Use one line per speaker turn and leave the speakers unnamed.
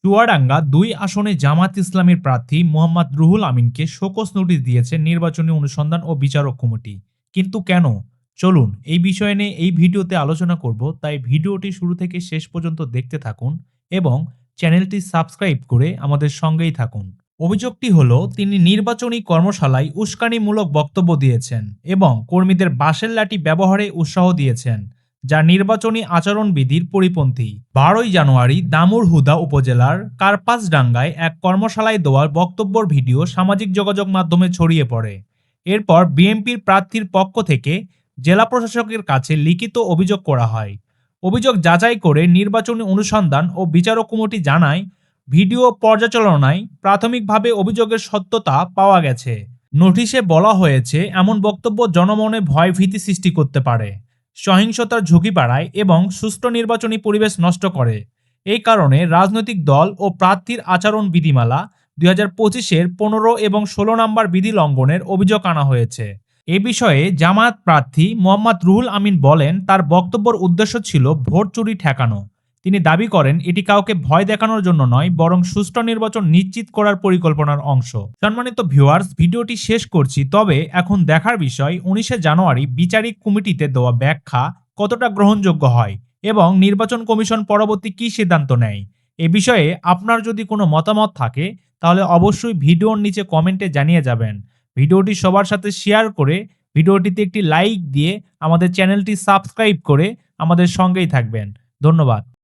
চুয়াডাঙ্গা ২ আসনে জামায়াত ইসলামীর প্রার্থী মোহাম্মদ রুহুল আমিনকে শোকজ নোটিশ দিয়েছে নির্বাচনী অনুসন্ধান ও বিচারক কমিটি। কিন্তু কেন? চলুন এই বিষয় নিয়ে এই ভিডিওতে আলোচনা করব, তাই ভিডিওটি শুরু থেকে শেষ পর্যন্ত দেখতে থাকুন এবং চ্যানেলটি সাবস্ক্রাইব করে আমাদের সঙ্গেই থাকুন। অভিযোগটি হলো তিনি নির্বাচনী কর্মশালায় উস্কানিমূলক বক্তব্য দিয়েছেন এবং কর্মীদের বাঁশের লাঠি ব্যবহারে উৎসাহ দিয়েছেন, যা নির্বাচনী আচরণবিধির পরিপন্থী। ১২ই জানুয়ারি দামুড়হুদা উপজেলার কার্পাসডাঙ্গায় এক কর্মশালায় দেওয়া বক্তব্যের ভিডিও সামাজিক যোগাযোগ মাধ্যমে ছড়িয়ে পড়ে। এরপর বিএনপির প্রার্থীর পক্ষ থেকে জেলা প্রশাসকের কাছে লিখিত অভিযোগ করা হয়। অভিযোগ যাচাই করে নির্বাচনী অনুসন্ধান ও বিচারক কমিটি জানায়, ভিডিও পর্যালোচনায় প্রাথমিকভাবে অভিযোগের সত্যতা পাওয়া গেছে। নোটিশে বলা হয়েছে এমন বক্তব্য জনমনে ভয়ভীতি সৃষ্টি করতে পারে, সহিংসতার ঝুঁকি বাড়ায় এবং সুষ্ঠু নির্বাচনী পরিবেশ নষ্ট করে। এই কারণে রাজনৈতিক দল ও প্রার্থীর আচরণ বিধিমালা ২০২৫-এর ১৫ এবং ১৬ নম্বর বিধি লঙ্ঘনের অভিযোগ আনা হয়েছে। এ বিষয়ে জামায়াত প্রার্থী মোহাম্মদ রুহুল আমিন বলেন, তার বক্তব্যের উদ্দেশ্য ছিল ভোট চুরি ঠেকানো। তিনি দাবি করেন এটি কাউকে ভয় দেখানোর জন্য নয়, বরং সুষ্ঠু নির্বাচন নিশ্চিত করার পরিকল্পনার অংশ। সম্মানিত ভিউয়ার্স, ভিডিওটি শেষ করছি, তবে এখন দেখার বিষয় ১৯শে জানুয়ারি বিচারিক কমিটিতে দেওয়া ব্যাখ্যা কতটা গ্রহণযোগ্য হয় এবং নির্বাচন কমিশন পরবর্তী কী সিদ্ধান্ত নেয়। এ বিষয়ে আপনার যদি কোনো মতামত থাকে তাহলে অবশ্যই ভিডিওর নিচে কমেন্টে জানিয়ে যাবেন। ভিডিওটি সবার সাথে শেয়ার করে ভিডিওটিতে একটি লাইক দিয়ে আমাদের চ্যানেলটি সাবস্ক্রাইব করে আমাদের সঙ্গেই থাকবেন। ধন্যবাদ।